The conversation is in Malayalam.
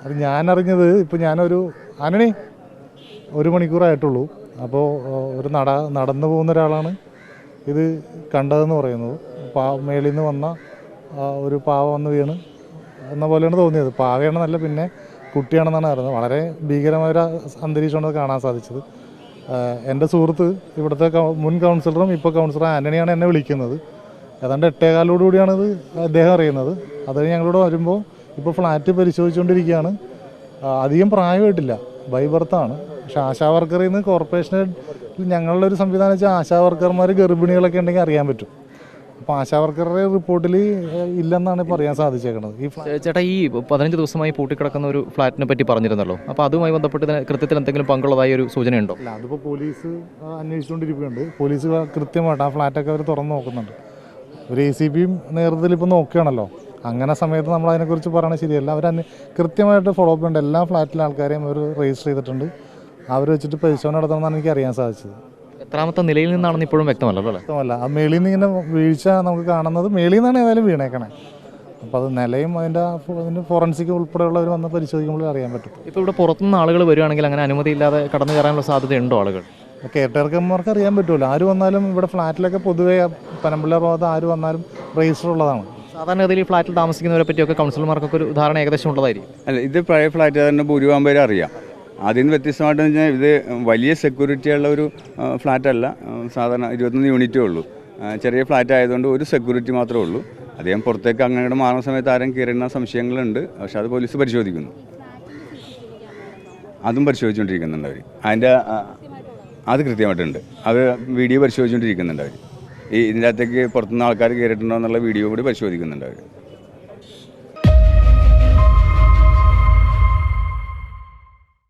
അത് ഞാൻ അറിഞ്ഞത് ഇപ്പോൾ ഞാനൊരു ആനണി 1 മണിക്കൂറായിട്ടുള്ളൂ. അപ്പോൾ ഒരു നടന്നു പോകുന്ന ഒരാളാണ് ഇത് കണ്ടതെന്ന് പറയുന്നത്. മേളിൽ നിന്ന് വന്ന ഒരു പാവ വന്ന് വീണ് എന്ന പോലെയാണ് തോന്നിയത്. പാവയാണെന്നല്ല, പിന്നെ കുട്ടിയാണെന്നാണ് അറിയുന്നത്. വളരെ ഭീകരമായൊരു അന്തരീക്ഷമാണ് കാണാൻ സാധിച്ചത്. എൻ്റെ സുഹൃത്ത്, ഇവിടുത്തെ മുൻ കൗൺസിലറും ഇപ്പോൾ കൗൺസിലർ ആൻ്റണിയാണ് എന്നെ വിളിക്കുന്നത്. ഏതാണ്ട് 8:15 അദ്ദേഹം അറിയുന്നത്. അത് ഞങ്ങളോട് വരുമ്പോൾ ഇപ്പോൾ ഫ്ലാറ്റ് പരിശോധിച്ചുകൊണ്ടിരിക്കുകയാണ്. അധികം പ്രായമായിട്ടില്ല, ബൈ ബർത്താണ്. പക്ഷേ ആശാവർക്കറിൽ നിന്ന് കോർപ്പറേഷനിൽ ഞങ്ങളുടെ ഒരു സംവിധാനം വെച്ചാൽ ആശാവർക്കർമാർ ഗർഭിണികളൊക്കെ ഉണ്ടെങ്കിൽ അറിയാൻ പറ്റും. അപ്പോൾ ആശാവർക്കറുടെ റിപ്പോർട്ടിൽ ഇല്ലെന്നാണ് ഇപ്പോൾ അറിയാൻ സാധിച്ചേക്കുന്നത്. ചേട്ടാ, ഈ 15 ദിവസമായി പൂട്ടിക്കിടക്കുന്ന ഒരു ഫ്ലാറ്റിനെ പറ്റി പറഞ്ഞിരുന്നല്ലോ. അപ്പോൾ അതുമായി ബന്ധപ്പെട്ട് കൃത്യത്തിൽ എന്തെങ്കിലും പങ്കുള്ളതായ ഒരു സൂചനയുണ്ടോ? അല്ല, അതിപ്പോൾ പോലീസ് അന്വേഷിച്ചുകൊണ്ടിരിക്കുന്നുണ്ട്. പോലീസ് കൃത്യമായിട്ട് ആ ഫ്ലാറ്റൊക്കെ അവർ തുറന്ന് നോക്കുന്നുണ്ട്. ഒരു ACPയും നേതൃത്വത്തിൽ ഇപ്പോൾ നോക്കുകയാണല്ലോ. അങ്ങനെ സമയത്ത് നമ്മൾ അതിനെക്കുറിച്ച് പറയണത് ശരിയല്ല. കൃത്യമായിട്ട് ഫോളോ അപ്പ് ഉണ്ട്. എല്ലാ ഫ്ലാറ്റിലെ ആൾക്കാരെയും അവർ രജിസ്റ്റർ ചെയ്തിട്ടുണ്ട്. അവർ വെച്ചിട്ട് പരിശോധന നടത്തണമെന്നാണ് എനിക്ക് അറിയാൻ സാധിച്ചത്. എത്രാമത്തെ നിലയിൽ നിന്നാണെന്ന് ഇപ്പോഴും വ്യക്തമല്ലോ അല്ലേ? വ്യക്തമല്ല. ആ മേളിൽ നിന്ന് ഇങ്ങനെ വീഴ്ച നമുക്ക് കാണുന്നത് മേളിൽ നിന്നാണ് ഏതായാലും വീണേക്കണേ. അപ്പോൾ അത് നിലയും അതിൻ്റെ ഫോറൻസിക് ഉൾപ്പെടെയുള്ളവർ വന്ന് പരിശോധിക്കുമ്പോൾ അറിയാൻ പറ്റും. ഇപ്പോൾ ഇവിടെ പുറത്തുനിന്ന് ആളുകൾ വരികയാണെങ്കിൽ അങ്ങനെ അനുമതിയില്ലാതെ കടന്നു കയറാനുള്ള സാധ്യതയുണ്ടോ ആളുകൾ? കെയർടേക്കർമാർക്ക് അറിയാൻ പറ്റുമല്ലോ. ആര് വന്നാലും ഇവിടെ ഫ്ലാറ്റിലൊക്കെ പൊതുവേ പനമ്പിള്ള റോഡ് ആര് വന്നാലും രജിസ്റ്റർ ഉള്ളതാണ്. സാധാരണഗതിയിൽ ഈ ഫ്ലാറ്റിൽ താമസിക്കുന്നവരെ പറ്റിയൊക്കെ കൗൺസിലർമാർക്കൊക്കെ ഒരു ധാരണ ഏകദേശം ഉള്ളതായിരിക്കും. അല്ല, ഇത് പഴയ ഫ്ലാറ്റ് തന്നെ ഭൂരിഭാഗം പേര് അറിയാം. അതിൽ നിന്ന് വ്യത്യസ്തമായിട്ട് വെച്ചാൽ ഇത് വലിയ സെക്യൂരിറ്റി ഉള്ള ഒരു ഫ്ലാറ്റല്ല. സാധാരണ 21 യൂണിറ്റേ ഉള്ളൂ. ചെറിയ ഫ്ലാറ്റ് ആയതുകൊണ്ട് ഒരു സെക്യൂരിറ്റി മാത്രമേ ഉള്ളൂ. അദ്ദേഹം പുറത്തേക്ക് അങ്ങനെ മാറുന്ന സമയത്ത് ആരും കയറുന്ന സംശയങ്ങളുണ്ട്. പക്ഷെ അത് പോലീസ് പരിശോധിക്കുന്നു. അതും പരിശോധിച്ചുകൊണ്ടിരിക്കുന്നുണ്ട് അവർ. അത് കൃത്യമായിട്ടുണ്ട്. അത് വീഡിയോ പരിശോധിച്ചുകൊണ്ടിരിക്കുന്നുണ്ട് അവർ. ഇതിൻ്റെ അകത്തേക്ക് പുറത്തുനിന്ന് ആൾക്കാർ കയറിയിട്ടുണ്ടോ എന്നുള്ള വീഡിയോ കൂടി പരിശോധിക്കുന്നുണ്ട് അവർ.